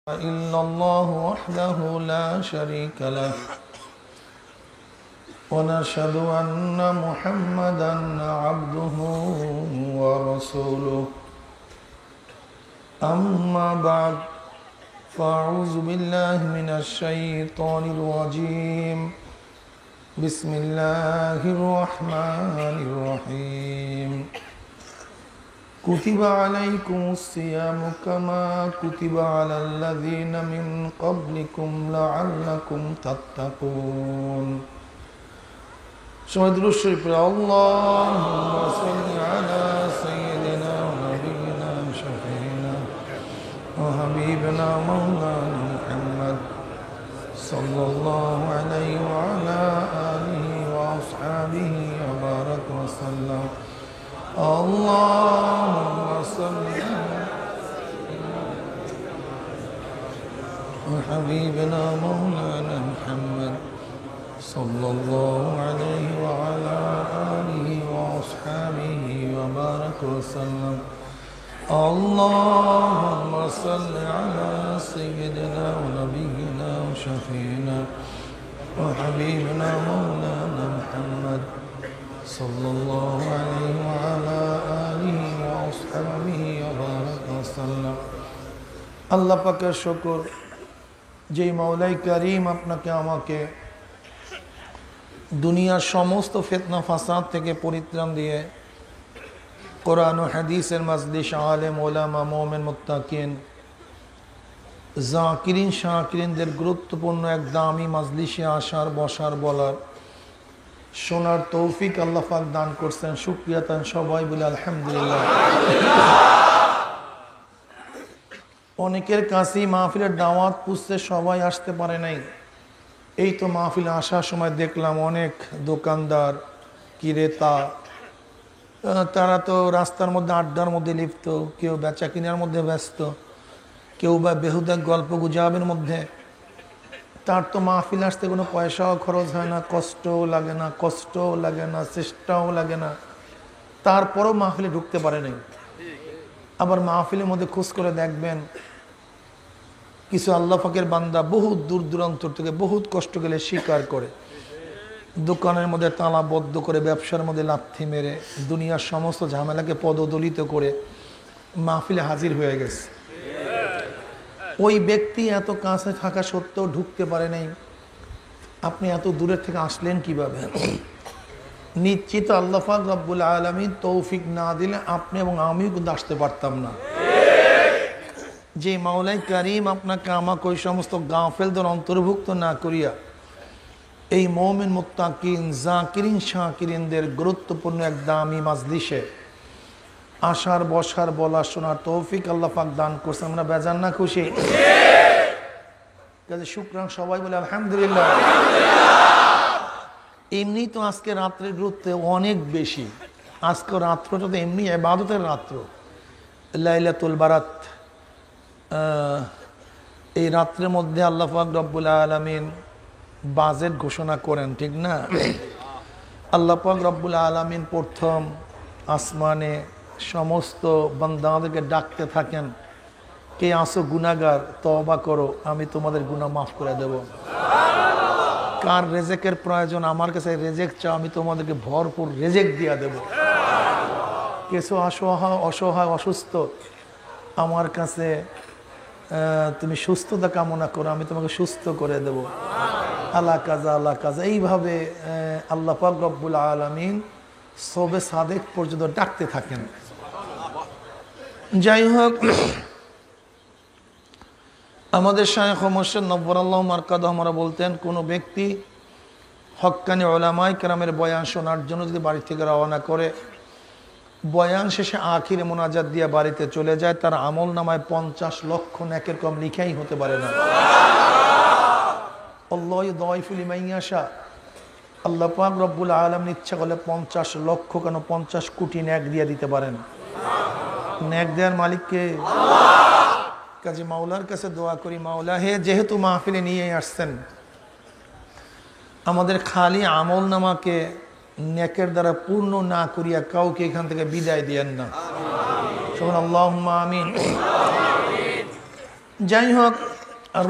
إلا الله وحده لا شريك له ونشهد أن محمدا عبده ورسوله أما بعد فأعوذ بالله من الشيطان الرجيم بسم الله الرحمن الرحيم كتب عليكم الصيام كما كتب على الذين من قبلكم لعلكم تتقون شهد الشريف اللهم صل على سيدنا ونبينا شفيعنا وحبيبنا مولانا محمد صلى الله عليه وعلى آله وأصحابه وبارك وسلم اللهم صل على وحبيبنا مولانا محمد صلى الله عليه وعلى آله وأصحابه وبارك وسلم اللهم صل على سيدنا ونبينا وشفينا وحبيبنا مولانا محمد صلى الله عليه وعلى آله وأصحابه وبارك وسلم আল্লাহ পাকের শুকর যে মাওলাই কারীম আপনাকে আমাকে দুনিয়ার সমস্ত ফিতনা ফাসাদ থেকে পরিত্রাণ দিয়ে কোরআন ও হাদিসের মাজলিস আলেম ওলামা মুমিন মুত্তাকিন জাকিরিন শাকিরিনদের গুরুত্বপূর্ণ এক দামি মাজলিসে আসার বসার বলার শোনার তৌফিক আল্লাহ পাক দান করছেন। শুকরিয়া তান সবাই বলে আলহামদুলিল্লাহ। অনেকের কাছেই মাহফিলের দাওয়াত পুষতে সবাই আসতে পারে নাই। এই তো মাহফিলে আসার সময় দেখলাম অনেক দোকানদার ক্রেতা তারা তো রাস্তার মধ্যে আড্ডার মধ্যে লিপ্ত, কেউ বেচা কিনার মধ্যে ব্যস্ত, কেউ বা বেহুদা গল্প গুজবের মধ্যে। তার তো মাহফিল আসতে কোনো পয়সাও খরচ হয় না, কষ্টও লাগে না, চেষ্টাও লাগে না, তারপরও মাহফিলে ঢুকতে পারে নাই। আবার মাহফিলের মধ্যে খোঁজ করে দেখবেন কিছু আল্লাহ পাকের বান্দা বহুত দূর দূরান্ত থেকে বহুত কষ্ট গেলে স্বীকার করে দোকানের মধ্যে তালাবদ্ধ করে ব্যবসার মধ্যে লাথি মেরে দুনিয়ার সমস্ত ঝামেলাকে পদদলিত করে মাহফিলে হাজির হয়ে গেছে। ওই ব্যক্তি এত কাছে থাকা সত্ত্বেও ঢুকতে পারে নাই। আপনি এত দূরের থেকে আসলেন কিভাবে? নিশ্চিত আল্লাহ পাক রব্বুল আলামিন তৌফিক না দিলে আপনি এবং আমিও কিন্তু আসতে পারতাম না। যে মাওলাই কারীম আপনাকে আমাকে ওই সমস্ত গাফেলদের অন্তর্ভুক্ত না করিয়া এই মুমিন মুত্তাকিন জাকিরিন শাকিরিনদের গুরুত্বপূর্ণ এক দামি মাজলিসে আসার বসার বলা শোনার তৌফিক আল্লাহ পাক দান করছে, আমরা বেজান না খুশি? কাজে শুকরান সবাই বলে আলহামদুলিল্লাহ। এমনি তো আজকে রাত্রের গুরুত্ব অনেক বেশি। আজকে রাত্রটা তো এমনি ইবাদতের রাত্র, লাইলাতুল বারাত। এই রাত্রের মধ্যে আল্লাহ পাক রব্বুল আলামিন বাজেট ঘোষণা করেন, ঠিক না? আল্লাহ পাক রব্বুল আলামিন প্রথম আসমানে সমস্ত বান্দাদেরকে ডাকতে থাকেন, কে আসো গুনাহগার, তওবা করো, আমি তোমাদের গুনাহ মাফ করে দেব। কার রেজেকের প্রয়োজন, আমার কাছে রেজেক চাও, আমি তোমাদেরকে ভরপুর রেজেক দিয়ে দেব। কিছু অসহায় অসুস্থ, আমার কাছে তুমি সুস্থতা কামনা করো, আমি তোমাকে সুস্থ করে দেব। আল্লাহ কাজা এইভাবে আল্লাহ পাক রব্বুল আলামিন সবে সাদেক পর্যন্ত ডাকতে থাকেন। যাই হোক, আমাদের শায়খ মুর্শিদ নব্বরাল্লাহু মারকাদাহু আমরা বলতেন, কোনো ব্যক্তি হক্কানি উলামায়ে কেরামের বয়ান শোনার জন্য যদি বাড়ি থেকে রওনা করে বয়ান শেষে আখিরে মোনাজাত দিয়ে বাড়িতে চলে যায়, তার আমল নামায় 50 লক্ষ নেকের কম লিখাই হতে পারে না। আল্লাহু যায়ফু লিমান ইয়াশা। আল্লাহ পাক রব্বুল আলামিন ইচ্ছা করলে 50 লক্ষ কেন 50 কোটি নেক দিয়ে দিতে পারেন। নেক দেওয়ার মালিককে কাজে মাওলার কাছে দোয়া করি, মাওলা হে, যেহেতু মাহফিলে নিয়ে আসছেন, আমাদের খালি আমল নামাকে নেকের দ্বারা পূর্ণ না করিয়া কাউকে এখান থেকে বিদায় দিয়েন না। আল্লাহুম্মা আমিন। যাই হোক,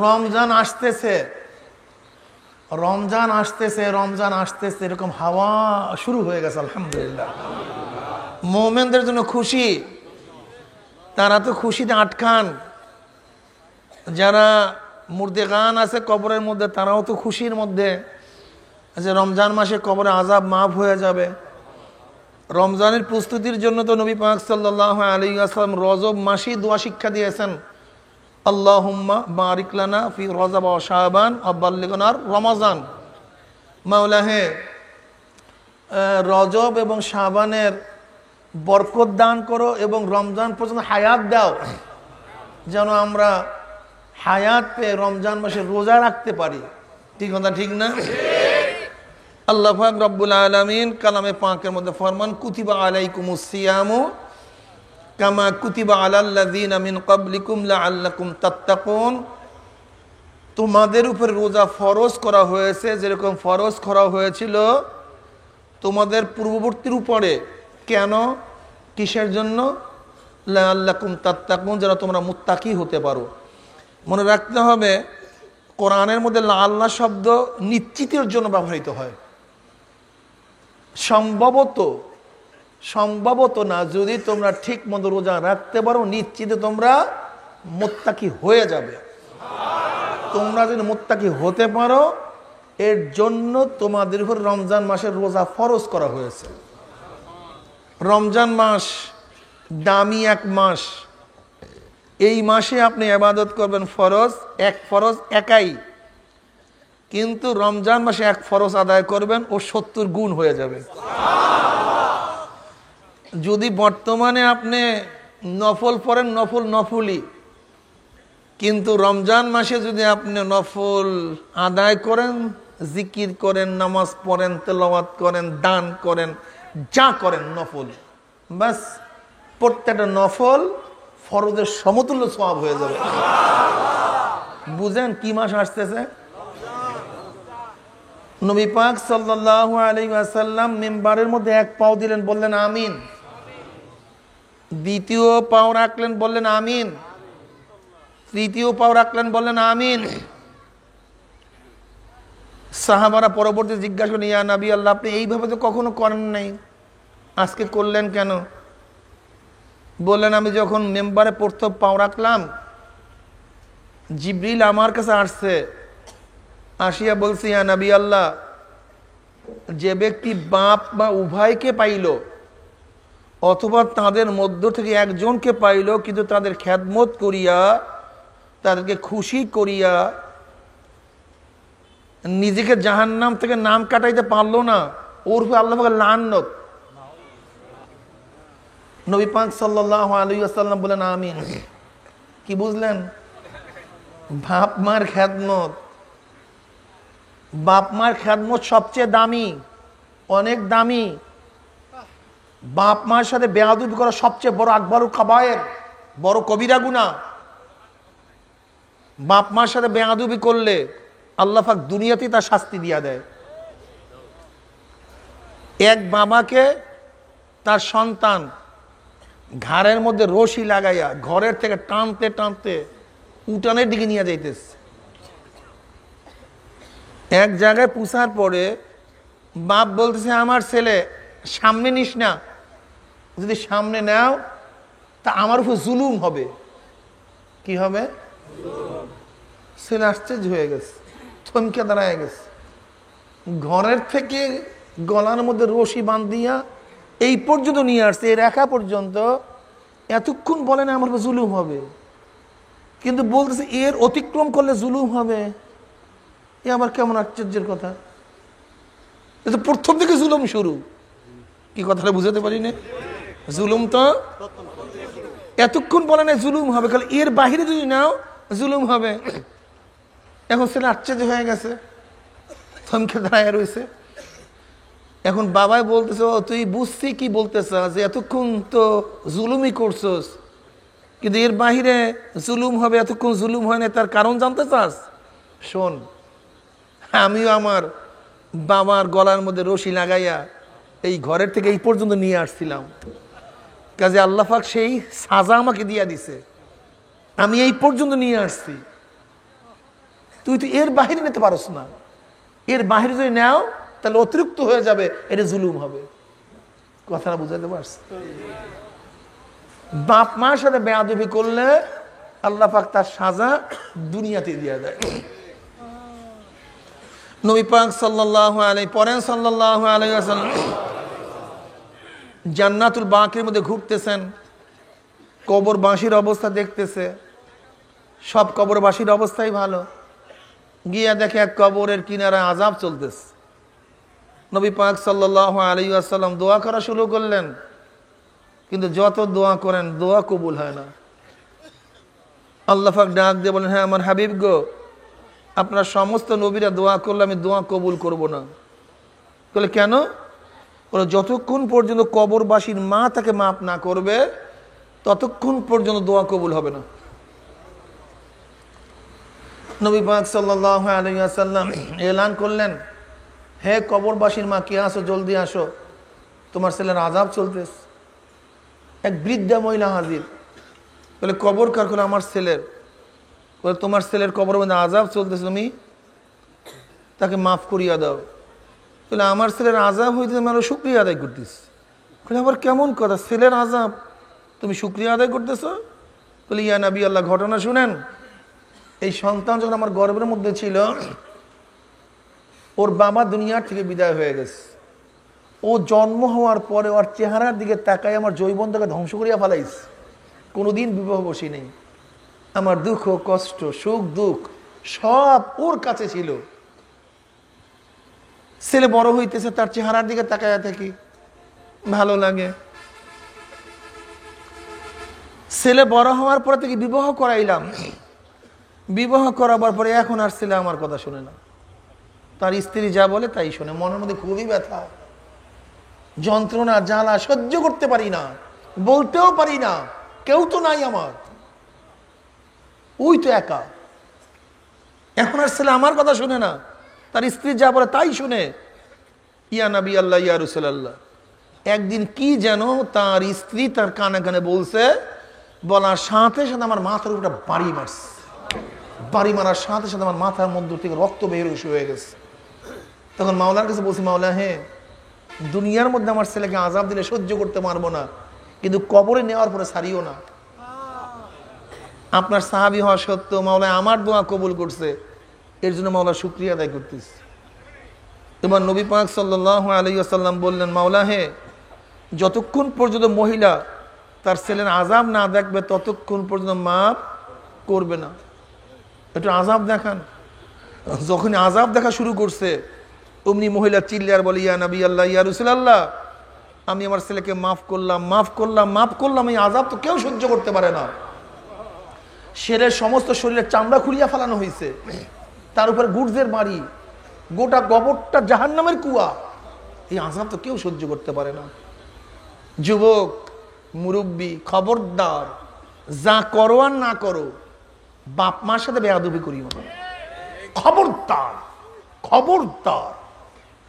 রমজান আসতেছে, রমজান আসতেছে, রমজান আসতেছে, এরকম হাওয়া শুরু হয়ে গেছে। আলহামদুলিল্লাহ, মোমেনদের জন্য খুশি। তারা তো খুশিতে আটকান। যারা মুর্দেগান আছে কবরের মধ্যে, তারাও তো খুশির মধ্যে যে রমজান মাসে কবরে আযাব মাফ হয়ে যাবে। রমজানের প্রস্তুতির জন্য তো নবী পাক সাল্লাল্লাহু আলাইহি ওয়াসাল্লাম রজব মাসেই দোয়া শিক্ষা দিয়েছেন, আল্লাহুম্মা বারিক লানা ফি রজব ওয়া শাবান ওয়া বাল্লিগনা রমাজান। মাওলা হে, রজব এবং শাবানের বরকত দান করো এবং রমজান পর্যন্ত হায়াত দাও, যেন আমরা হায়াত পেয়ে রমজান মাসে রোজা রাখতে পারি। ঠিক কথা ঠিক না? আল্লাহ পাক রব্বুল আলামিন কালামে পাকের মধ্যে ফরমান, কুতিবা আলাইকুমুস সিয়ামু কামা কুতিবা আলাল্লাযিনা মিন ক্বাবলিকুম লাআল্লাকুম তাত্তাকুন। তোমাদের উপর রোজা ফরজ করা হয়েছে যেরকম ফরজ করা হয়েছিল তোমাদের পূর্ববর্তীর উপরে। কেন? কিসের জন্য? লাআল্লাকুম তাত্তাকুন, যেন তোমরা মুত্তাকি হতে পারো। মনে রাখতে হবে, কোরআনের মধ্যে লাআল্লাহ শব্দ নিশ্চিতের জন্য ব্যবহৃত হয়। সম্ভবত না, যদি তোমরা ঠিক মতো রোজা রাখতে পারো নিশ্চিতে তোমরা মুত্তাকি হয়ে যাবে। তোমরা যদি মুত্তাকি হতে পারো, এর জন্য তোমাদের উপর রমজান মাসের রোজা ফরজ করা হয়েছে। রমজান মাস দামি এক মাস। এই মাসে আপনি ইবাদত করবেন ফরজ, এক ফরজ একাই, কিন্তু রমজান মাসে এক ফরজ আদায় করবেন ও 70 গুণ হয়ে যাবে। যদি বর্তমানে আপনি নফল পড়েন, নফলি, কিন্তু রমজান মাসে যদি আপনি নফল আদায় করেন, জিকির করেন, নামাজ পড়েন, তেলাওয়াত করেন, দান করেন, যা করেন নফল, বাস প্রত্যেকটা নফল ফরজের সমতুল্য সওয়াব হয়ে যাবে। বুঝেন কি মাস আসতেছে? নবী পাক সাল্লাল্লাহু আলাইহি ওয়াসাল্লাম মিম্বারের মধ্যে এক পাও দিলেন, বললেন আমিন। দ্বিতীয় পাও রাখলেন, বললেন আমিন। তৃতীয় পাও রাখলেন, বললেন আমিন। সাহাবারা পরবর্তী জিজ্ঞাসা করলেন, ইয়া নবী আল্লাহ, আপনি এইভাবে তো কখনো করেন নাই, আজকে করলেন কেন? বললেন, আমি যখন মেম্বারে প্রথম পাও রাখলাম, জিবরিল আমার কাছে আসছে, আসিয়া বলছি, ইয়া নবী আল্লাহ, যে ব্যক্তি বাপ বা উভয়কে পাইল অথবা তাদের মধ্য থেকে একজনকে পাইল, কিন্তু তাদের খেদমত করিয়া, তাদেরকে খুশি করিয়া নিজেকে জাহান্নাম থেকে নাম কাটাইতে পারলো না, ওর উপর আল্লাহ পাকের লানত। নবী পাক সাল্লাল্লাহু আলাইহি ওয়াসাল্লাম বলেন আমিন। কি বুঝলেন? বাপ মার খেদমত, বাপ মার খেদমত সবচেয়ে দামি, অনেক দামি। বাপ মার সাথে বেয়াদবি করা সবচেয়ে বড় আকবরুল কাবায়ের, বড় কবিরা গুনাহ। বাপ মার সাথে বেয়াদবি করলে আল্লাহ পাক দুনিয়াতেই তার শাস্তি দিয়া দেয়। এক বাবাকে তার সন্তান ঘাড়ের মধ্যে রশি লাগাইয়া ঘরের থেকে টানতে টানতে উঠানের দিকে নিয়ে যাইতেছে। এক জায়গায় পুষার পরে বাপ বলতেছে, আমার ছেলে সামনে নিস না, যদি সামনে নাও তা আমার উপর জুলুম হবে। কি হবে? ছেলে আশ্চর্য হয়ে গেছে, থমকে দাঁড়ায় গেছে। ঘরের থেকে গলার মধ্যে রশি বাঁধিয়া এই পর্যন্ত নিয়ে আসছে, এই রেখা পর্যন্ত। এতক্ষণ বলে না আমার উপর জুলুম হবে, কিন্তু বলতেছে এর অতিক্রম করলে জুলুম হবে। এ আবার কেমন আশ্চর্যের কথা! তো প্রথম থেকে জুলুম শুরু। কি কথাটা বুঝাতে পারি না? জুলুম তো এতক্ষণ বলে না জুলুম হবে, কারণ এর বাহিরে যদি নাও জুলুম হবে। এখন ছেলে আশ্চর্য হয়ে গেছে, থমকে দাঁড়ায় রয়েছে। এখন বাবাই বলতেছে, ও তুই বুঝছি কি বলতেছ, যে এতক্ষণ তো জুলুমই করছস, কিন্তু এর বাহিরে জুলুম হবে, এতক্ষণ জুলুম হয় না, তার কারণ জানতে চাস? শোন, আমিও আমার বাবার গলার মধ্যে রশি লাগাইয়া এই ঘরের থেকে এই পর্যন্ত নিয়ে আসছিলাম, কাজে আল্লাহ পাক সেই সাজা আমাকে দিয়া দিছে, আমি এই পর্যন্ত নিয়ে আসছি। তুই তো এর বাহিরে নিতে পারস না, এর বাহিরে যদি নেও তাহলে অতিরিক্ত হয়ে যাবে, এটা জুলুম হবে। কথাটা বুঝাতে পারছি? বাপ মার সাথে বেয়াদবি করলে আল্লাহ পাক তার সাজা দুনিয়াতে দিয়ে দেয়। নবী পাক সাল্লাল্লাহু আলাইহি পরেন সাল্লাল্লাহু আলাইহি ওয়াসাল্লাম জান্নাতুল বাকির মধ্যে ঘুরতেছেন, কবরবাসীর অবস্থা দেখতেছে, সব কবরবাসীর অবস্থাই ভালো। গিয়া দেখে এক কবরের কিনারায় আযাব চলতেছে। নবী পাক সাল্লাল্লাহু আলাইহি ওয়াসাল্লাম দোয়া করা শুরু করলেন, কিন্তু যত দোয়া করেন দোয়া কবুল হয় না। আল্লাহ পাক ডাক দিয়ে বলেন, হ্যাঁ আমার হাবিব গো, আপনার সমস্ত নবীরা দোয়া করলে আমি দোয়া কবুল করব না। বলে কেন? বলে যতক্ষণ পর্যন্ত কবরবাসীর মা তাকে মাফ না করবে ততক্ষণ পর্যন্ত দোয়া কবুল হবে না। নবী পাক সাল্লাল্লাহু আলাইহি ওয়াসাল্লাম এলান করলেন, হে কবরবাসীর মা, কে আসো, জলদি আসো, তোমার ছেলের আযাব চলতেছে। এক বৃদ্ধা মহিলা হাজির। বলে কবর কার? করে আমার ছেলের। বলে তোমার ছেলের কবরের মধ্যে আযাব চলতেছে, তুমি তাকে মাফ করিয়া দাও। বলে আমার ছেলের আযাব হইতে আমি আরো শুকরিয়া আদায় করতেছি। বলে আবার কেমন কথা, ছেলের আযাব তুমি শুকরিয়া আদায় করতেছ? বলে ইয়া নবী আল্লাহ, ঘটনা শুনেন। এই সন্তান যখন আমার গর্ভের মধ্যে ছিল, ওর বাবা দুনিয়ার থেকে বিদায় হয়ে গেছে। ও জন্ম হওয়ার পরে ওর চেহারার দিকে তাকায় আমার যৌবনটাকে ধ্বংস করিয়া ফেলাইছে। কোনোদিন বিবাহ বসি নেই। আমার দুঃখ কষ্ট সুখ দুঃখ সব ওর কাছে ছিল। ছেলে বড় হইতেছে, তার চেহারার দিকে তাকায় থাকি, ভালো লাগে। ছেলে বড় হওয়ার পরে থেকে বিবাহ করাইলাম। বিবাহ করাবার পরে এখন আর ছেলে আমার কথা শুনে না, তার স্ত্রী যা বলে তাই শোনে। মনের মধ্যে খুবই ব্যথা, যন্ত্রণা, জ্বালা সহ্য করতে পারি না, বলতেও পারি না, কেউ তো নাই আমার, ওই তো একা। এখন আর ছেলে আমার কথা শুনে না, তার স্ত্রী যা বলে তাই শুনে। ইয়া নবী আল্লাহ, ইয়া রাসূলুল্লাহ, একদিন কি যেন তার স্ত্রী তার কানে কানে বলছে, বলার সাথে সাথে আমার মাথার উপরে বাড়ি মারছে। বাড়ি মারার সাথে সাথে আমার মাথার মধ্য থেকে রক্ত বের হয়ে গেছে। তখন মাওলার কাছে বলছি, মাওলা হে, দুনিয়ার মধ্যে আমার ছেলেকে আযাব দিলে সহ্য করতে পারবো না, কিন্তু কবরে নেওয়ার পরে ছাড়িও না। আপনার সাহাবী হওয়া সত্ত্বেও মাওলা আমার দোয়া কবুল করছে, এর জন্য মাওলা শুকরিয়া আদায় করতেছে। এবার নবী পাক সাল্লাল্লাহু আলাইহি ওয়াসাল্লাম বললেন, মাওলা হে, যতক্ষণ পর্যন্ত মহিলা তার ছেলের আযাব না দেখবে ততক্ষণ পর্যন্ত মাফ করবে না। একটু আযাব দেখান। যখন আযাব দেখা শুরু করছে, অমনি মহিলা চিল্লে আর বলে, ইয়া নবী আল্লাহ, ইয়া রাসূলুল্লাহ, আমি আমার ছেলেকে মাফ করলাম, মাফ করলাম, মাফ করলাম, এই আযাব তো কেউ সহ্য করতে পারে না। শেরের সমস্ত শরীরের চামড়া খুলিয়া ফেলানো হয়েছে, তার উপরে গুর্জের বাড়ি, গোটা কবরটা জাহান্নামের কুয়া, এই আযাব তো কেউ সহ্য করতে পারে না। যুবক, মুরব্বী, খবরদার, যা করো আর না করো, বাপ মার সাথে বেয়াদবি করিও না। খবরদার, খবরদার,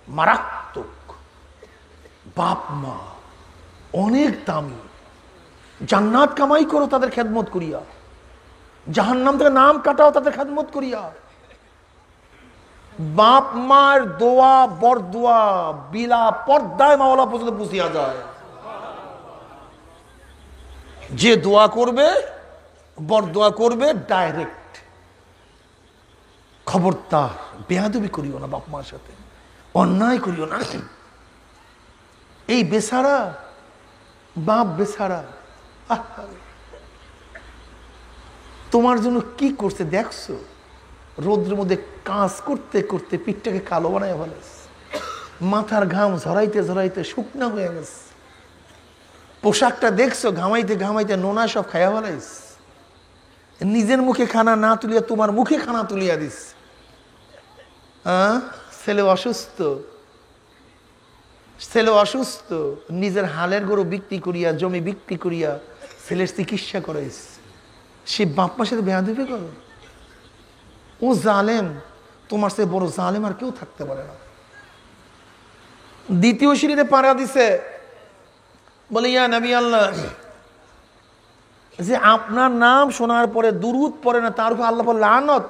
মারাত্মক। বাপ মা অনেক দামি, জান্নাত কামাই করো তাদের খেদমত করিয়া, জাহান্নাম থেকে নাম কাটাও তাদের খেদমত করিয়া। বাপ মার দোয়া বরদোয়া বিলা পর্দায় মাওলা পর্যন্ত পুষিয়া যায়। যে দোয়া করবে বরদোয়া করবে ডাইরেক্ট। খবরদার, বেয়াদবি করিও না, বাপ মার সাথে অন্যায় করিও না। এই বেচারা বাপ, বেচারা তোমার জন্য কি করছে দেখছো? রোদ্রের মধ্যে কাজ করতে করতে পিঠটাকে কালো বানায় ফেলেছে, মাথার ঘাম ঝরাইতে ঝরাইতে শুকনা হয়ে গেছে, পোশাকটা দেখছো ঘামাইতে ঘামাইতে নোনা সব খাইয়া ফেলাইস, নিজের মুখে খানা না তুলিয়া তোমার মুখে খানা তুলিয়া দিস। ছেলে অসুস্থ, ছেলে অসুস্থ, নিজের হালের গরু বিক্রি করিয়া, জমি বিক্রি করিয়া ছেলের চিকিৎসা করাইস। সে বাপ্পার সাথে বেয়াদবি করো? ও জালেম, তোমার সে বড় জালেম আর কেউ থাকতে পারে না। দ্বিতীয় সিঁড়িতে পাড়া দিছে, বলে ইয়া নবী আল্লাহ, যে আপনার নাম শোনার পরে দুরূদ পড়ে না তার উপর আল্লাহ লানত,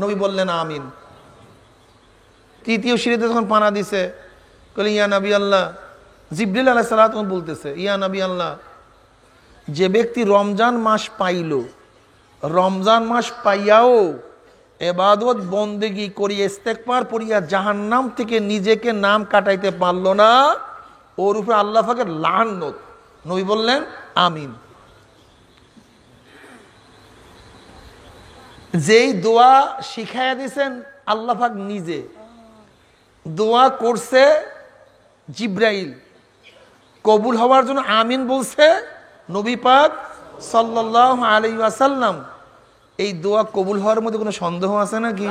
নবী বললেন আমিন। তৃতীয় সিঁড়িতে যখন পানা দিছে, বলে ইয়া নবী আল্লাহ, জিবরিল আলাইহিস সালাম বলতেছে, ইয়া নবী আল্লাহ, যে ব্যক্তি রমজান মাস পাইল, রমজান মাস পাইয়াও ইবাদত বন্দেগী করি ইস্তেগফার পড়িয়া জাহান্নাম থেকে নিজেকে নাম কাটাইতে পারল না, ওর উপরে আল্লাহ পাকের লানত। নবী বললেন আমিন। যেই দোয়া শিখাইয়া দিয়েছেন আল্লাহ পাক নিজে, দোয়া করছে জিব্রাইল, কবুল হওয়ার জন্য আমিন বলছে নবী পাক সাল্লাল্লাহু আলাইহি ওয়াসাল্লাম। এই দোয়া কবুল হওয়ার মধ্যে কোনো সন্দেহ আছে নাকি?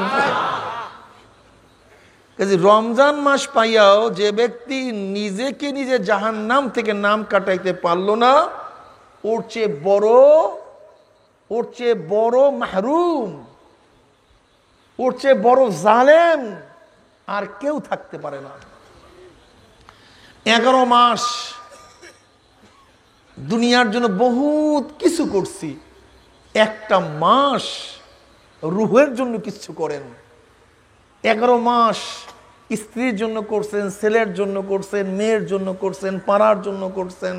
রমজান মাস পাইয়াও যে ব্যক্তি নিজেকে নিজে জাহান্নাম থেকে নাম কাটাইতে পারল না, ওর চেয়ে বড় মাহরুম, ওর চেয়ে বড় জালেম আর কেউ থাকতে পারে না। 11 মাস দুনিয়ার জন্য বহুত কিছু করছি, একটা মাস রুহের জন্য কিছু করেন। 11 মাস স্ত্রীর জন্য করছেন, ছেলের জন্য করছেন, মেয়ের জন্য করছেন, পাড়ার জন্য করছেন,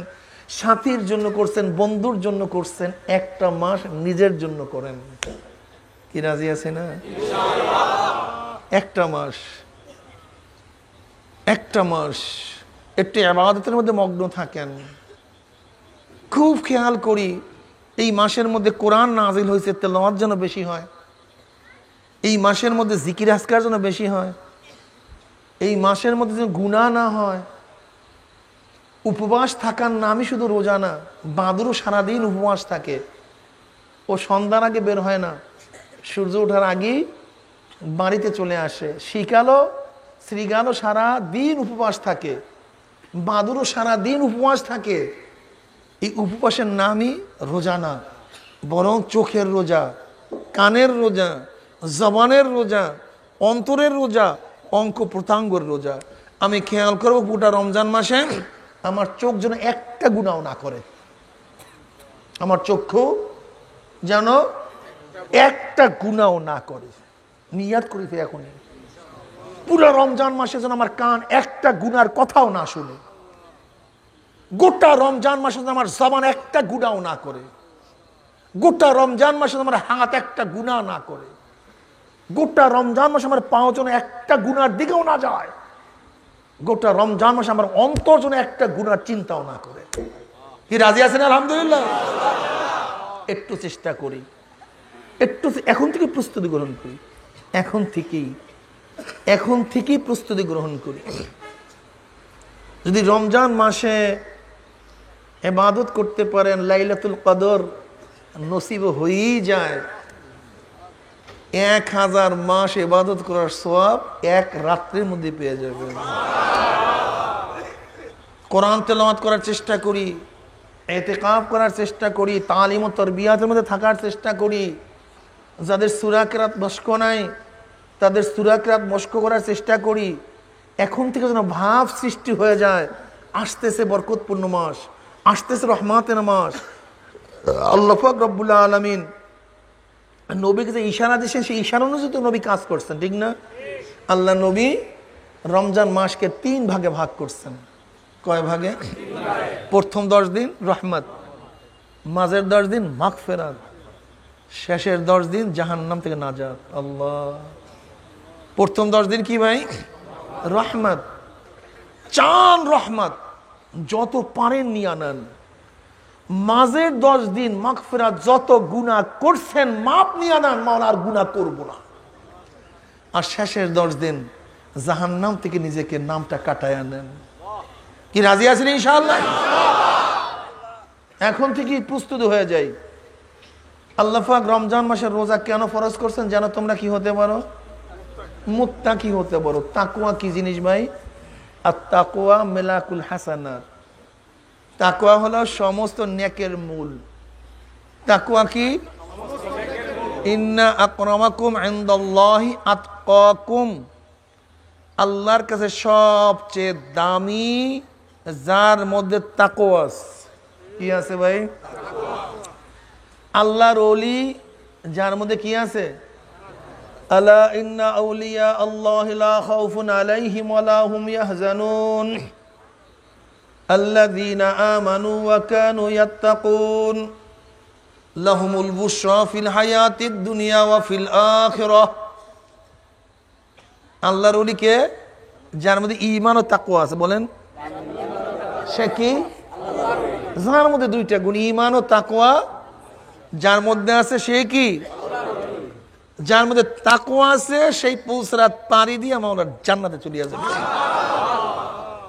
সাথীর জন্য করছেন, বন্ধুর জন্য করছেন, একটা মাস নিজের জন্য করেন। কি রাজি আছে না? একটা মাস একটু ইবাদতের মধ্যে মগ্ন থাকেন। খুব খেয়াল করি এই মাসের মধ্যে কোরআন নাজিল হয়েছে, তেলাওয়াত যেন বেশি হয়। এই মাসের মধ্যে জিকির আজকার যেন বেশি হয়। এই মাসের মধ্যে যেন গুনাহ না হয়। উপবাস থাকার নামই শুধু রোজা না, বাঁদরও সারাদিন উপবাস থাকে। ও সন্ধ্যার আগে বের হয় না, সূর্য ওঠার আগেই বাড়িতে চলে আসে। শ্রীগালও সারা দিন উপবাস থাকে, বাঁদরও সারা দিন উপবাস থাকে। এই উপবাসের নামই রোজা না, বরং চোখের রোজা, কানের রোজা, জবানের রোজা, অন্তরের রোজা, অঙ্গ প্রত্যঙ্গের রোজা। আমি খেয়াল করবো পুরো রমজান মাসে আমার চোখ যেন একটা গুনাহ না করে, আমার চক্ষু যেন একটা গুনাহ না করে। নিয়াত করিতে এখনই পুরো রমজান মাসে যেন আমার কান একটা গুনার কথাও না শুনে, গোটা রমজান মাসে আমার জবান একটা গুনাহ না করে, গোটা রমজান মাসে আমার হাত একটা গুনাহ না করে, গোটা রমজান মাসে আমার পাও যেন একটা গুনার দিকেও না যায়, গোটা রমজান মাসে আমার অন্তর যেন একটা গুনার চিন্তাও না করে। কি রাজি আছেন? আলহামদুলিল্লাহ। একটু চেষ্টা করি, একটু এখন থেকে প্রস্তুতি গ্রহণ করি, এখন থেকেই প্রস্তুতি গ্রহণ করি। যদি রমজান মাসে ইবাদত করতে পারেন, লাইলাতুল কদর নসিব হয়েই যায়। 1000 মাস ইবাদত করার সওয়াব এক রাত্রির মধ্যে পেয়ে যাবে। কোরআন তেলাওয়াত করার চেষ্টা করি, ইতিকাফ করার চেষ্টা করি, তালিম ও তারবিয়াতের মধ্যে থাকার চেষ্টা করি। যাদের সূরা কিরাত মস্ক নাই তাদের সূরা কিরাত মস্ক করার চেষ্টা করি। এখন থেকে যেন ভাব সৃষ্টি হয়ে যায়, আসতেছে বরকতপূর্ণ মাস, আসতেছে রহমাতের মাস। আল্লাহ পাক রব্বুল আলামিন নবীকে যে ইশারা দিয়েছেন সেই ইশারা অনুযায়ী তো নবী কাজ করছেন, ঠিক না? আল্লাহ নবী রমজান মাসকে 3 ভাগে ভাগ করছেন। কয় ভাগে? প্রথম 10 দিন রহমত, মাঝের 10 দিন মাগফিরাত, শেষের 10 দিন জাহান্নাম থেকে নাজাত। আল্লাহ, প্রথম 10 দিন কি ভাই? রহমত, চান রহমত যত পারেন নিয়ে আনেন। মাঝের 10 দিন মাগফিরাত, যত গুনাহ করছেন মাপ নিয়ে আনেন, মাওলা আর গুনাহ করব না। আর শেষের 10 দিন জাহান্নাম থেকে নিজেকে নামটা কাটায় আনেন। কি রাজি আছেন ইনশাআল্লাহ? এখন থেকে প্রস্তুত হয়ে যাই। আল্লাহ পাক রমজান মাসের রোজা কেন ফরজ করছেন? যেন তোমরা কি হতে পারো? মুত্তাকি হতে পারো। তাকওয়া কি জিনিস ভাই? আর তাকওয়া মিলাকুল হাসানাত। তাকওয়া হলো সমস্ত নেকের মূল। তাকওয়া কি? ইন্না আকরামাকুম ইনদাল্লাহি আতকাকুম। আল্লাহর কাছে সবচেয়ে দামি যার মধ্যে তাকওয়া আছে। কি আছে ভাই? আল্লাহর ওলি যার মধ্যে কি আছে? আলা ইন্না আউলিয়া আল্লাহি লা খাউফুন আলাইহিম ওয়া লা হুম ইয়াহজানুন আল্লাযীনা আমানু ওয়া কানু ইয়াত্তাকুন লাহুমুল বুশরা ফিল হায়াতিদ দুনিয়া ওয়া ফিল আখিরাহ। আল্লাহর ওলিকে যার মধ্যে ঈমান ও তাকওয়া আছে, বলেন সে কি? যার মধ্যে দুইটা গুণ, ঈমান ও তাকওয়া যার মধ্যে আছে সে কি? যার মধ্যে তাকওয়া আছে সেই পুলসরাত পাড়ি দিয়ে মাওলার জান্নাতে চলে যাবে।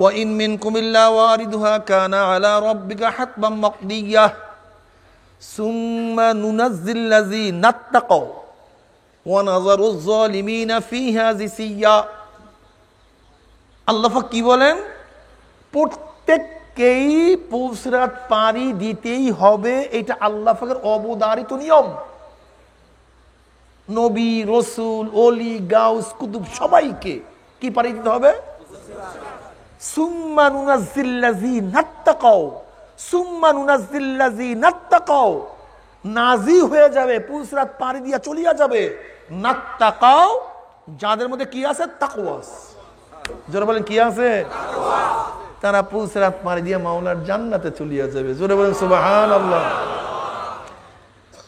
ওয়া ইন মিনকুম ইল্লা ওয়ারিদুহা কানা আলা রাব্বিকা হাতমান মাকদিয়্যা সুম্মা নুনাজ্জিল্লাযীনা তাকাও ওয়া নাযারুয যালিমিনা ফিহা জিসিয়্যা। আল্লাহ পাক কি বলেন? প্রত্যেককেই পুলসরাত পাড়ি দিতেই হবে, এটা আল্লাহ পাকের অবধারিত নিয়ম। নবী, রসুল, ওলি, গাউস, কুতুব সবাইকে কি পাড়ি দিতে হবে? সুম্মা নুনাজ্জিল্লাযীনা তাকাও, সুম্মা নুনাজ্জিল্লাযীনা তাকাও, নাজি হয়ে যাবে, পুলসরাত পাড়ি দিয়া চলিয়া যাবে। নাত্তাকাও, যাদের মধ্যে কি আছে? তাকওয়া। জোরে বলেন কি আছে? তারা পুলসরাত পাড়ি দিয়া মাওলার জান্নাতে চলিয়া যাবে। জোরে বলেন সুবহানাল্লাহ।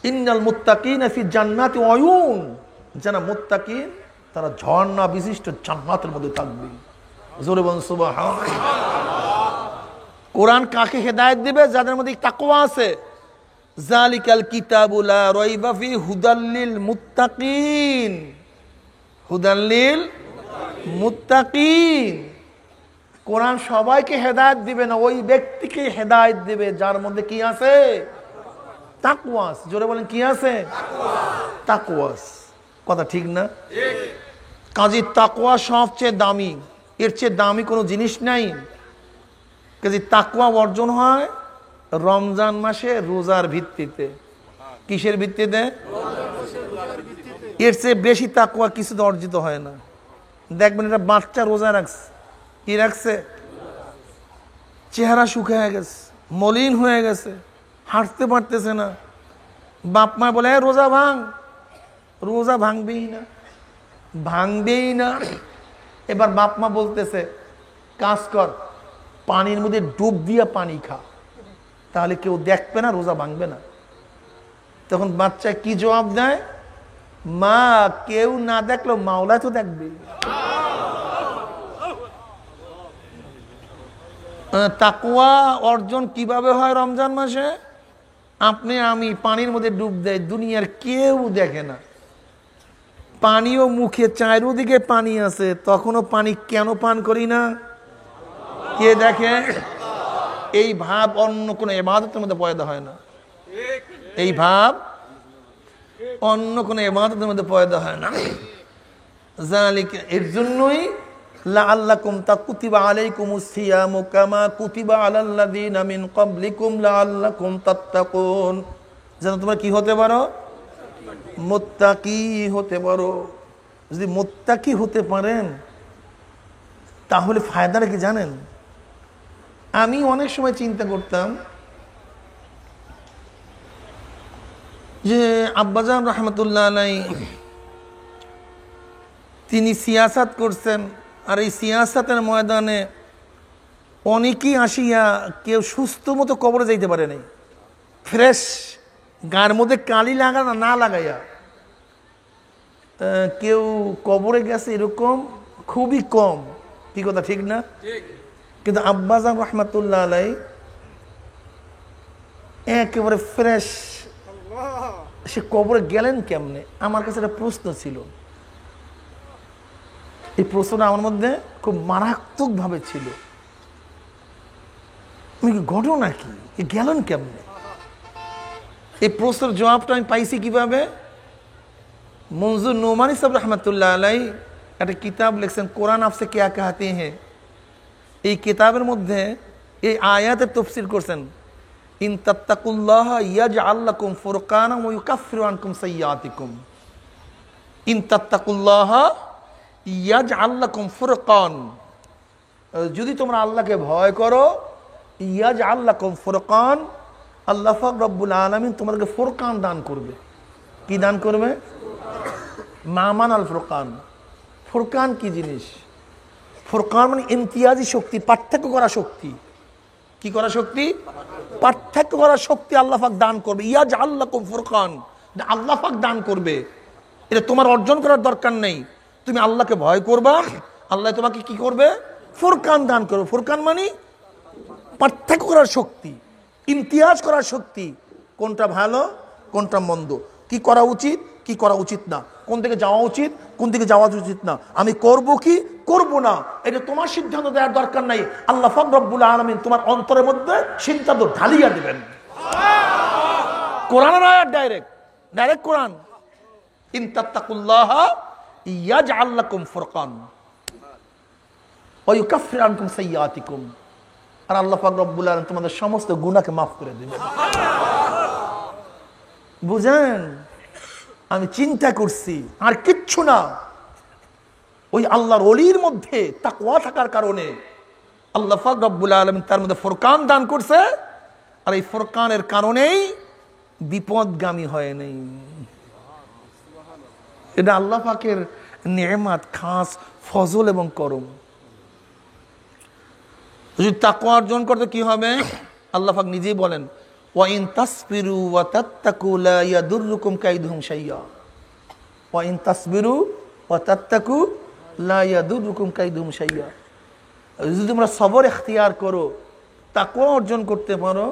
ইন্নাল মুত্তাকিনা ফি জান্নাতি ওয়া উয়ুন, যারা মুত্তাকিন তারা ঝর্ণা বিশিষ্ট জান্নাতের মধ্যে থাকবে। জোরে বলেন সুবহানাল্লাহ। কোরআন কাকে হেদায়েত দিবে? যাদের মধ্যে তাকওয়া আছে। যালিকাল কিতাবু লা রাইবা ফি হুদাল লিল মুত্তাকিন, হুদাল লিল মুত্তাকিন। কোরআন সবাইকে হেদায়েত দিবে না, ওই ব্যক্তিকে হেদায়েত দিবে যার মধ্যে কি আছে? তাকওয়া। জোরে বলেন কি আছে? তাকওয়া। কথা ঠিক না? কাজী তাকওয়া সবচেয়ে দামি, এর চেয়ে দামি কোনো জিনিস নাই। কাজী তাকওয়া অর্জন হয় রমজান মাসে রোজার ভিত্তিতে। কিসের ভিত্তিতে? এর চেয়ে বেশি তাকওয়া কিছুতে অর্জিত হয় না। দেখবেন এটা বাচ্চা রোজা রাখছে, কি রাখছে? চেহারা শুকিয়ে গেছে, মলিন হয়ে গেছে, হাঁটতে পারতেছে না। বাপ মা বলে রোজা ভাঙ, রোজা ভাঙবেই না, ভাঙবেই না। এবার বাপ মা বলতেছে কাজ কর, পানির মধ্যে ডুব দিয়া পানি খা, তাহলে কেউ দেখবে না, রোজা ভাঙবে না। তখন বাচ্চা কি জবাব দেয়? মা, কেউ না দেখলো মাওলা তো দেখবে। তাকওয়া অর্জন কিভাবে হয় রমজান মাসে? আপনি আমি পানির মধ্যে ডুব দেয়, দুনিয়ার কেউ দেখে না, পানিও মুখে চারিদিকে পানি আছে, তখনও পানি কেন পান করি না? কে দেখে? এই ভাব অন্য কোনো ইবাদতের মধ্যে পয়দা হয় না। এই ভাব অন্য কোনো ইবাদতের মধ্যে পয়দা হয় না। যালিকা, এর জন্যই লাআল্লাকুম কুতিবা আলাইকুমুস সিয়ামু কামা কুতিবা আলাল লাযিনা মিন ক্বাবলিকুম লাআল্লাকুম তাত্তাকুন, যেন তোমরা কি হতে পারো? মুত্তাকি হতে পারো। যদি মুত্তাকি হতে পারেন তাহলে ফায়দাটা কি জানেন? আমি অনেক সময় চিন্তা করতাম যে আব্বাজান রহমতুল্লাহ আলাইহি তিনি সিয়াসাত করছেন, আর এই সিয়াসাতের ময়দানে অনেকেই আসিয়া কেউ সুস্থ মতো কবরে যাইতে পারে নাই, ফ্রেশ গার মধ্যে কালি লাগা না লাগাইয়া কেউ কবরে গেছে, এরকম খুবই কম। কি কথা ঠিক না? কিন্তু আব্বাজান রহমতুল্লাহ আলাইহি একেবারে ফ্রেশ, সে কবরে গেলেন কেমনে? আমার কাছে একটা প্রশ্ন ছিল। এই প্রশ্নটা আমার মধ্যে খুব মারাত্মক ভাবে ছিল। ঘটনা কি, গেলেন কেমনে? এই প্রশ্নের জবাবটা আমি পাইছি কিভাবে? মনজুর নোমানি সাহেব রহমতুল্লাহ আলাইহি একটা কিতাব লিখছেন, কোরআন আপসে কিয়া কাহতে হ্যাঁ। এই কিতাবের মধ্যে এই আয়াতের তাফসীর করছেন, ইন তাত্তাকুল্লাহ ইয়াজআল লাকুম ফুরকানা ওয়া ইউকাফিরু আনকুম সাইয়্যাতিকুম। ইন তাত্তাকুল্লাহ ইয়াজআল লাকুম ফুরকান, যদি তোমরা আল্লাহকে ভয় করো, ইয়াজআল লাকুম ফুরকান, আল্লাহ পাক রব্বুল আলামিন তোমাদেরকে ফুরকান দান করবে। কি দান করবে? মামান আল ফুরকান। ফুরকান কি জিনিস? ফুরকান মানে ইমতিয়াজি শক্তি, পার্থক্য করা শক্তি। কি করা শক্তি? পার্থক্য করা শক্তি আল্লাহ পাক দান করবে। ইয়াজআল লাকুম ফুরকান, আল্লাহ পাক দান করবে। এটা তোমার অর্জন করার দরকার নেই। তুমি আল্লাহকে ভয় করবা, আল্লাহ তোমাকে কি করবে? ফুরকান দান করবে। ফুরকান মানে পার্থক্য করার শক্তি, ইমতিয়াজ করার শক্তি। কোনটা ভালো, কোনটা মন্দ, কি করা উচিত, কি করা উচিত না, কোন দিকে যাওয়া উচিত, কোন দিকে যাওয়া উচিত না, আমি করব কি করব না, এটা তোমার সিদ্ধান্ত দেওয়ার দরকার নাই। আল্লাহ পাক রব্বুল আলামিন তোমার অন্তরের মধ্যে সিদ্ধান্ত ঢালিয়া দিবেন। কোরআনের আয়াত, ডাইরেক্ট কোরআন। ইন তাত্তাকুল্লাহা ইয়াজআল লাকুম ফুরকান ওয়া ইউকাফির আনকুম সাইয়্যাতিকুম। আর আল্লাহ পাক রব্বুল আলামিন তোমাদের সমস্ত গুনাহকে মাফ করে দিবেন। বুঝেন? আমি চিন্তা করছি আর কিচ্ছু না, ওই আল্লাহর ওলির মধ্যে তাকওয়া থাকার কারণে আল্লাহ পাক রব্বুল আলামিন তার মধ্যে ফুরকান দান করছে। আর এই ফুরকানের কারণেই বিপদগামী হয় নাই। এটা আল্লাহ পাকের নেয়ামত, খাস ফজল এবং করম। যদি তাকওয়া অর্জন করতে কি হবে? আল্লাহ পাক নিজেই বলেন, ওয়া ইন তাসবিরু ওয়া তাত্তাকু লা ইয়াদুররুকুম কাইদুহুম শাইয়্যা। ওয়া ইন তাসবিরু ওয়া তাত্তাকু লা ইয়াদুররুকুম কাইদুহুম শাইয়্যা। যদি তোমরা সবর ইখতিয়ার করো, তাকওয়া অর্জন করতে পারো,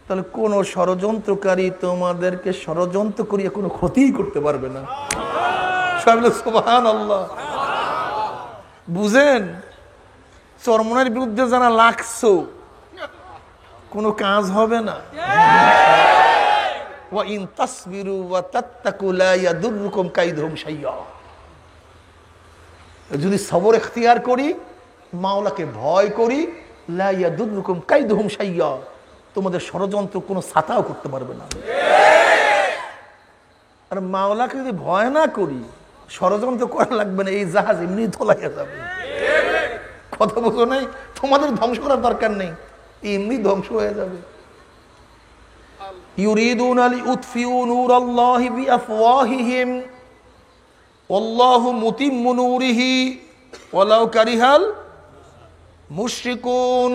তাহলে কোন ষড়যন্ত্রকারী তোমাদেরকে ষড়যন্ত্র করিয়ে কোনো ক্ষতিই করতে পারবে না। সুবহানাল্লাহ। বুঝেন? চরমনের বিরুদ্ধে যারা লাগছো, কোনো কাজ হবে না। ওয়া ইন তাসবিরু ওয়া তাত্তাকু লা ইয়াদুররুকুম কাইদুহুম শাইয়্যা। যদি সবর ইখতিয়ার করি, মাওলাকে ভয় করি, লা ইয়াদুররুকুম কাইদুহুম শাইয়্যা, তোমাদের ষড়যন্ত্র কোনো ছাতাও করতে পারবে না। আর মাওলাকে যদি ভয় না করি, ষড়যন্ত্র করা লাগবে না, এই জাহাজ এমনি তোলাইয়া যাবে। কথা বলছো নাই? তোমাদের ধ্বংস করার দরকার নেই, এমনি ধ্বংস হয়ে যাবে। ইউরিদুনা লিউতফিউ নূরাল্লাহি বিআফওয়াহিহিম ওয়াল্লাহু মুতিম্মু নূরিহি ওয়ালাউ কারিহাল মুশরিকুন।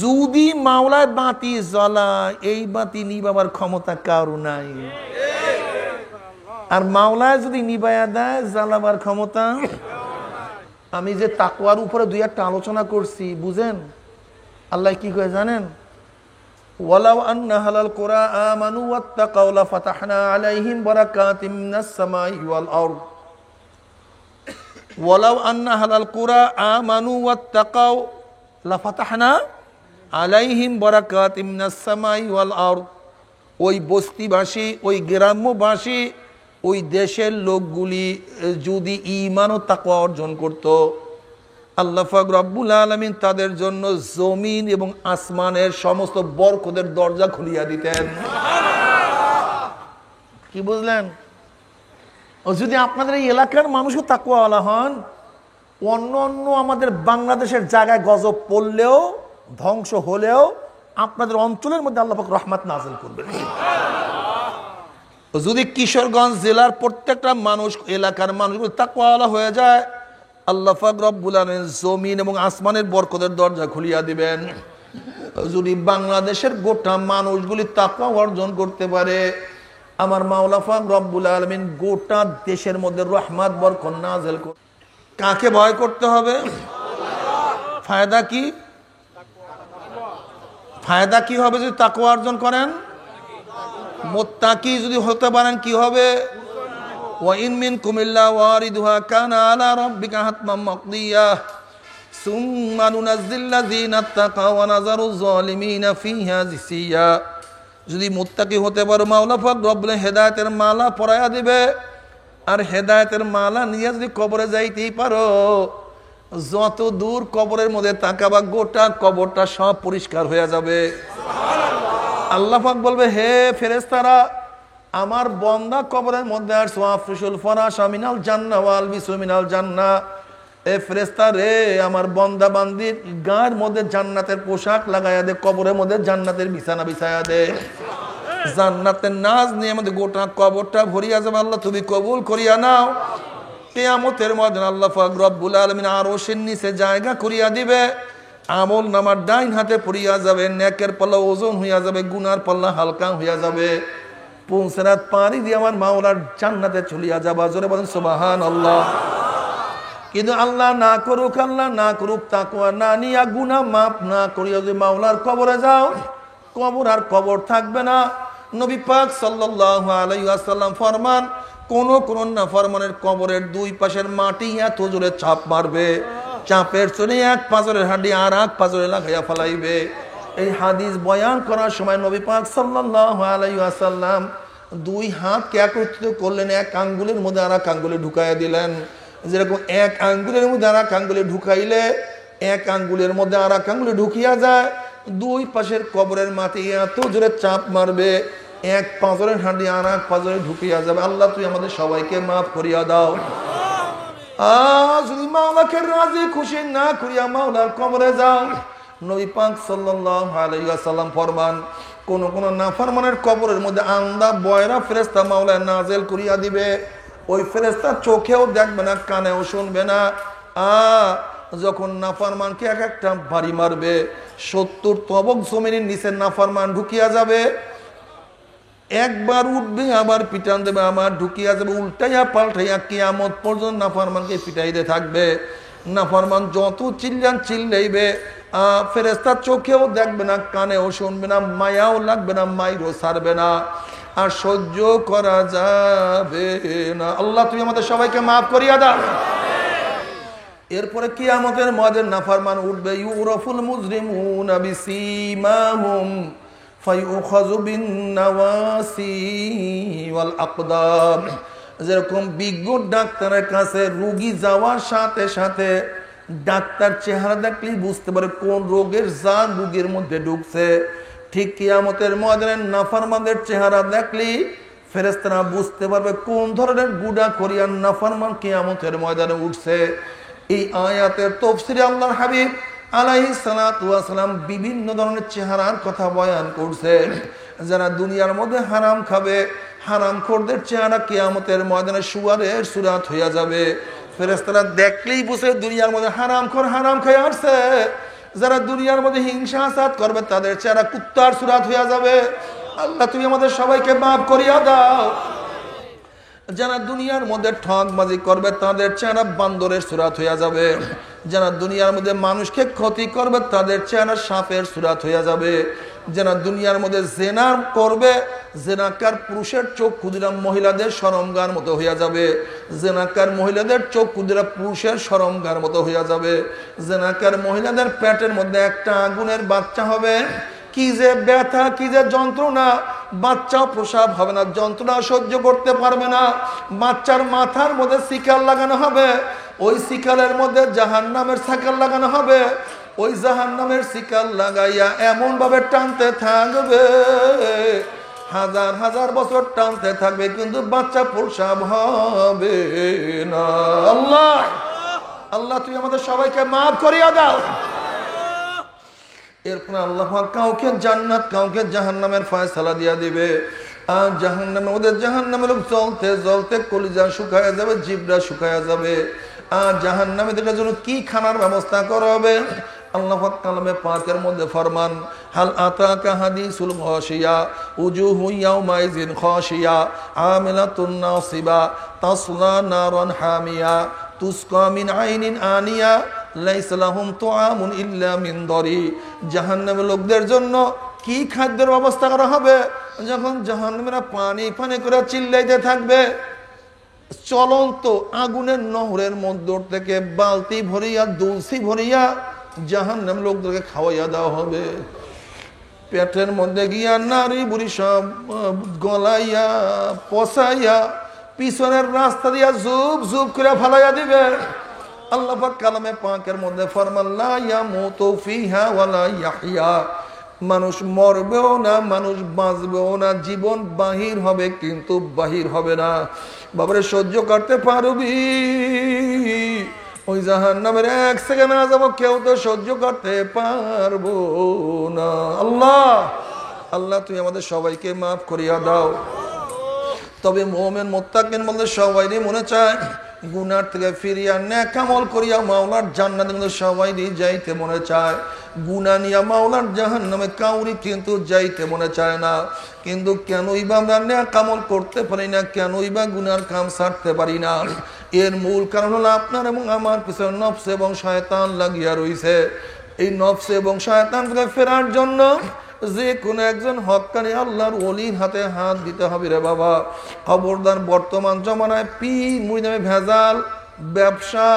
যদি মাওলায় বাতি জ্বালায়, এই বাতি নিবাবার ক্ষমতা কারো নাই। আর মাওলায় যদি নিবায়া দেয়, জ্বালাবার ক্ষমতা। আমি যে তাকওয়ার উপরে দুই একটা আলোচনা করছি, বুঝেন আল্লাহ কি কয় জানেন? ওয়ালাউ আন্না হালাল কুরা আমানু ওয়াত্তাকাউ লাফাতাহনা আলাইহিম বারাকাতিম মিনাস সামাই ওয়াল আরদ। ওয়ালাউ আন্না হালাল কুরা আমানু ওয়াত্তাকাউ লাফাতাহনা আলাইহিম বারাকাতিম মিনাস সামাই ওয়াল আরদ। ওই বস্তিবাসী, ওই গ্রাম্যবাসী, ওই দেশের লোকগুলি যদি ঈমান ও তাকওয়া অর্জন করত, আল্লাহ পাক রব্বুল আলামিন তাদের জন্য জমিন এবং আসমানের সমস্ত বরকতের দরজা খুলিয়া দিতেন। কি বুঝলেন? ও যদি আপনাদের এই এলাকার মানুষও তাকওয়াওয়ালা হন, অন্য অন্য আমাদের বাংলাদেশের জায়গায় গজব পড়লেও, ধ্বংস হলেও, আপনাদের অঞ্চলের মধ্যে আল্লাহ পাক রহমত নাযিল করবেন। যদি কিশোরগঞ্জ জেলার প্রত্যেকটা মানুষ, এলাকার মানুষগুলো তাকওয়াওয়ালা হয়ে যায়, আল্লাহ পাক রব্বুল আলামিন জমিন এবং আসমানের বরকতের দরজা খুলিয়া দিবেন। যদি বাংলাদেশের গোটা মানুষগুলি তাকওয়া অর্জন করতে পারে, আমার মাওলা পাক রব্বুল আলামিন গোটা দেশের মধ্যে রহমত বরকত নাযিল করবে। কাকে ভয় করতে হবে? ফায়দা কি? ফায়দা কি হবে যদি তাকওয়া অর্জন করেন? মুত্তাকি যদি হতে পারেন কি হবে? ওয়া ইন মিনকুম ইল্লা ওয়ারিদুহা কানা আলা রাব্বিকা হাতমান মাকদিয়া সুম্মা নুনাজ্জিল লাযিনা তাকাউ ওয়া নাযারু যালিমিনা ফিহা জিসিয়া। যদি মুত্তাকি হতে পারো, মাওলা পাক রব্বুল হেদায়েতের মালা পরায়া দিবে। আর হেদায়েতের মালা নিয়ে যদি কবরে যাইতেই পারো, যত দূর কবরের মধ্যে তাকাবা, গোটা কবরটা সব পরিষ্কার হয়ে যাবে। আল্লাহ পাক বলবে, হে ফেরেশতারা, আমার বান্দা কবরের মধ্যে আর সুআফরিশুল ফরাশা মিনাল জান্নাহ ওয়াল বিসু মিনাল জান্নাহ। এ ফেরেশতা রে, আমার বান্দা বান্দির গায়ের মধ্যে জান্নাতের পোশাক লাগায়া দে, কবরের মধ্যে জান্নাতের বিছানা বিছায়া দে। জান্নাতের নাজ নিয়ে আমাদের গোটা কবরটা ভরিয়া যাবে। আল্লাহ তুমি কবুল করিয়া নাও। কিয়ামতের ময়দানে আল্লাহ পাক রব্বুল আলামিন আরশের নিচে জায়গা করিয়া দিবে। আমল নামার ডাইন হাতে পড়িয়া যাবে, নেকের পাল্লা ওজন হইয়া যাবে, গুনার পাল্লা হালকা হইয়া যাবে। পুনসেরাত পাড়ি দিয়ে আমার মাওলার জান্নাতে চলিয়া যাবা। জোরে বলেন সুবহানাল্লাহ। কিন্তু আল্লাহ না করুক, আল্লাহ না করুক, তাকওয়া না নিয়া গুনাহ মাফ না করিয়া যদি মাওলার কবরে যাও, কবর আর কবর থাকবে না। নবী পাক সাল্লাল্লাহু আলাইহি ওয়াসাল্লাম ফরমান, কোন নাফরমানের কবরের দুই পাশের মাটি এত জোরে চাপ মারবে, চাপের চলে এক পাঁজরের হাড্ডি আর এক পাঁজরে লাগাইয়া ফেলাইবে। এই হাদিস বয়ান করার সময় নবী পাক সাল্লাল্লাহু আলাইহি ওয়াসাল্লাম দুই হাতকে একত্রিত করলেন, এক আঙ্গুলের মধ্যে আর এক আঙ্গুলে ঢুকাইয়া দিলেন। যেরকম এক আঙ্গুলের মধ্যে আর এক আঙ্গুলে ঢুকাইলে এক আঙ্গুলের মধ্যে আর এক আঙ্গুলে ঢুকিয়া যায়, দুই পাশের কবরের মাটি এত জোরে চাপ মারবে, এক পাঁজরের হাঁড়ি আর এক পাঁজরে ঢুকিয়া যাবে। আল্লাহ তুই আমাদের সবাইকে মাফ করিয়া দাও। যদি মাওলাকে রাজি খুশি না করিয়া মাওলার কবরে যাও, নবী পাক সাল্লাল্লাহু আলাইহি ওয়াসাল্লাম ফরমান, কোন নাফরমানের কবরের মধ্যে আন্দা বয়রা ফেরেশতা মাওলা নাজেল করিয়া দিবে। ওই ফেরেশতা চোখেও দেখবে না, কানেও শুনবে না। যখন নাফরমানকে এক একটা বাড়ি মারবে, 70 তবক জমিনের নিচে নাফরমান ঢুকিয়া যাবে। একবার উঠবে আবার পিটান দেবে, আমার ঢুকিয়া যাবে, উল্টাইয়া পাল্টাইয়া কিয়ামত পর্যন্ত নাফরমানকে পিটাইতে থাকবে। নাফরমান যত চিল্লাইবে, ফেরেশতা চোখেও দেখবে না, কানেও শুনবে না, মায়াও লাগবে না, মাইরও ছাড়বে না, আর সহ্য করা যাবে না। আল্লাহ তুমি আমাদের সবাইকে মাফ করিয়া দাও। এরপরে কিয়ামতের ময়দানে নাফরমান উঠবে, ইউরাফুল মুজরিমুনা বিসীমাহুম ফায়ুখাযু বিন-নাওয়াসি ওয়াল আকদাম। যেরকম বিজ্ঞ ডাক্তারের কাছে রোগী যাওয়ার সাথে সাথে ডাক্তার চেহারা দেখলেই বুঝতে পারে কোন রোগের জান রোগীর মধ্যে ঢুকছে, ঠিক কিয়ামতের ময়দানে নাফরমানদের চেহারা দেখলেই ফেরেশতারা বুঝতে পারবে কোন ধরনের গুনাহ করিয়া নাফরমান কিয়ামতের ময়দানে উঠছে। এই আয়াতের তাফসীরে আল্লাহর হাবিব আলাইহিস সালাতু ওয়াস সালাম বিভিন্ন ধরনের চেহারার কথা বয়ান করছে। যারা দুনিয়ার মধ্যে হারাম খাবে, হারামখোরদের চেহারা কিয়ামতের ময়দানে শুয়ারের সুরাত হইয়া যাবে। ফেরেশতারা দেখলেই বুঝে দুনিয়ার মধ্যে হারামখোর হারাম খেয়ে আসছে। যারা দুনিয়ার মধ্যে হিংসা হাসাদ করবে তাদের চেহারা কুত্তার সুরাত হইয়া যাবে। আল্লাহ তুমি আমাদের সবাইকে মাফ করিয়া দাও। যারা দুনিয়ার মধ্যে ঠকবাজি করবে তাদের চেহারা বান্দরের সুরাত হইয়া যাবে। যারা দুনিয়ার মধ্যে মানুষকে ক্ষতি করবে তাদের চেহারা সাপের সুরাত হইয়া যাবে। যারা দুনিয়ার মধ্যে জেনা করবে, জেনাকার পুরুষের চোখ ক্ষুদিরা মহিলাদের শরমগার মতো হইয়া যাবে। জেনাকার মহিলাদের চোখ ক্ষুদিরা পুরুষের শরমগার মতো হইয়া যাবে। জেনাকার মহিলাদের পেটের মধ্যে একটা আগুনের বাচ্চা হবে, কি যে ব্যথা, কি যে যন্ত্রণা, বাচ্চাও প্রসাব হবে না, যন্ত্রণা সহ্য করতে পারবে না। বাচ্চার মাথার মধ্যে শিকার লাগানো হবে, ওই শিকারের মধ্যে জাহান্নামের শিকার লাগানো হবে। ওই জাহান্নামের শিকার লাগাইয়া এমন ভাবে টানতে থাকবে, হাজার হাজার বছর টানতে থাকবে, কিন্তু বাচ্চা প্রসাব হবে না। আল্লাহ আল্লাহ তুমি আমাদের সবাইকে মাফ করিয়া দাও। এরপর আল্লাহ কাউকে জান্নাত কাউকে জাহান্নামের ফয়সালা দিয়া দিবে। আর জাহান্নামে ওদের জাহান্নামের লোক জ্বলতে জ্বলতে কলিজা শুকায়া যাবে, জিভরা শুকায়া যাবে। আর জাহান্নামে এটার জন্য কি খানার ব্যবস্থা করা হবে? আল্লাহ পাক কালামে পাকের মধ্যে ফরমান, হাল আতাকা হাদিসুল গাশিয়া উজুহু ইয়াউমাইযিন খাশিয়া আমিলাতুন নাসিবা তাসলা নারান হামিয়া তুসকা মিন আইনিন আনিয়া লাইসা লাহুম তুআমুন ইল্লা মিন দরি। জাহান্নামের লোকদের জন্য কি খাদ্যের ব্যবস্থা করা হবে? যখন জাহান্নামীরা পানি পানি করে চিল্লাইতে থাকবে, চলন্ত আগুনের নহরের মধ্য থেকে বালতি ভরিয়া দুলসি ভরিয়া জাহান্নাম লোকদেরকে খাওয়াইয়া দেওয়া হবে। পেটের মধ্যে গিয়া নারী বুড়ি সব গলাইয়া পচাইয়া পিছনের রাস্তা দিয়া জুব জুব করে ফালাইয়া দিবে। আল্লাহ পাক কালামে পাকের মধ্যে ফরমান, লা ইয়ামুতু ফিহা ওয়ালা ইয়াহইয়া। মানুষ মরবেও না, মানুষ বাঁচবেও না, জীবন বাহির হবে কিন্তু বাহির হবে না। বাবারে সহ্য করতে পারবি? ওই জাহান্নামের এক সেকেন্ড না যাবো, কেউ তো সহ্য করতে পারবো না। আল্লাহ আল্লাহ তুমি আমাদের সবাইকে মাফ করিয়া দাও। তবে মুমিন মুত্তাকিন বলতে সবাই মনে চায় গুনার থেকে ফিরিয়া নেক আমল করিয়া মাওলার জান্নাতে মধ্যে সবাই যাইতে মনে চায়। গুনাহ নিয়া মাওলার জাহান্নামে কাউরি কিন্তু যাইতে মনে চায় না। কিন্তু কেনই বা আমরা নেক আমল করতে পারি না, কেনই বা গুনার কাম ছাড়তে পারি না? এর মূল কারণ হলো আপনার এবং আমার পিছনে নফস এবং শয়তান লাগিয়া রইছে। এই নফস এবং শয়তান থেকে ফেরার জন্য যে কোন একজন হক্কানি আল্লাহর ওলির হাতে হাত দিতে হবে রে বাবা। খবরদার, বর্তমান জমানায় পীর মুরিদ নামে ভেজাল ব্যবসা,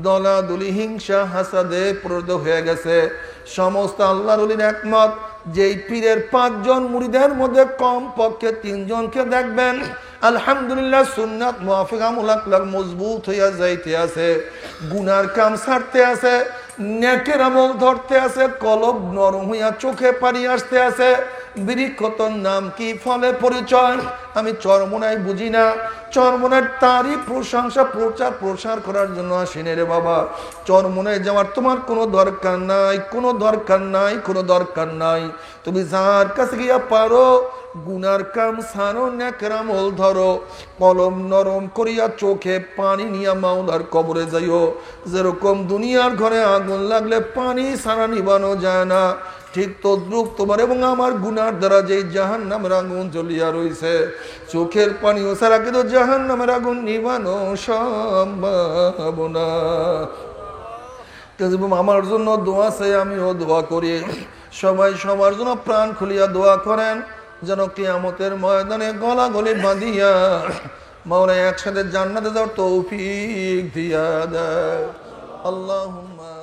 দলাদলি, হিংসা, হাসাদে প্রদ হয়ে গেছে। সমস্ত আল্লাহর ওলির একমত যেই পীরের 5 জন মুরিদের মধ্যে কম পক্ষে 3 জনকে দেখবেন আলহামদুলিল্লাহ সুন্নাত মুআফিক আমল আকলাক মজবুত হইয়া যাইতে আছে, গুনার কাম ছাড়তে আছে, নেকের আমল ধরতে আছে, কলব নরম হইয়া চোখে পানি আসতে আছে। বৃক্ষতর নাম কি, ফলে পরিচয় আমি চরমোনাই বুঝি না। চরমোনার তারই প্রশংসা প্রচার প্রসার করার জন্য আসিনি রে বাবা। চরমোনায় যাওয়ার তোমার কোনো দরকার নাই, কোনো দরকার নাই, কোনো দরকার নাই। তুমি যার কাছে গিয়া পারো গুনার কাম ছাড়ো, নেকের আমল ধরো, কলম নরম করিয়া চোখে পানি নিয়া মাওলার কবরে যাইও। যেরকম দুনিয়ার ঘরে আগুন লাগলে পানি ছাড়া নিবানো যায় না, ঠিক তদ্রুপ তোমার এবং আমার গুনার দ্বারা যেই জাহান্নামের আগুন জ্বলিয়া রইছে, চোখের পানি ও ছাড়া কিন্তু জাহান্নামের আগুন নিবানো সম্ভব না। আমার জন্য দোয়া চাই, আমিও দোয়া করি। সবাই সবার জন্য প্রাণ খুলিয়া দোয়া করেন যেন কিয়ামতের ময়দানে গলা গলি বাঁধিয়া মাওলা একসাথে জান্নাতে যাওয়ার তৌফিক দিয়া দেয়। আল্লাহুম্মা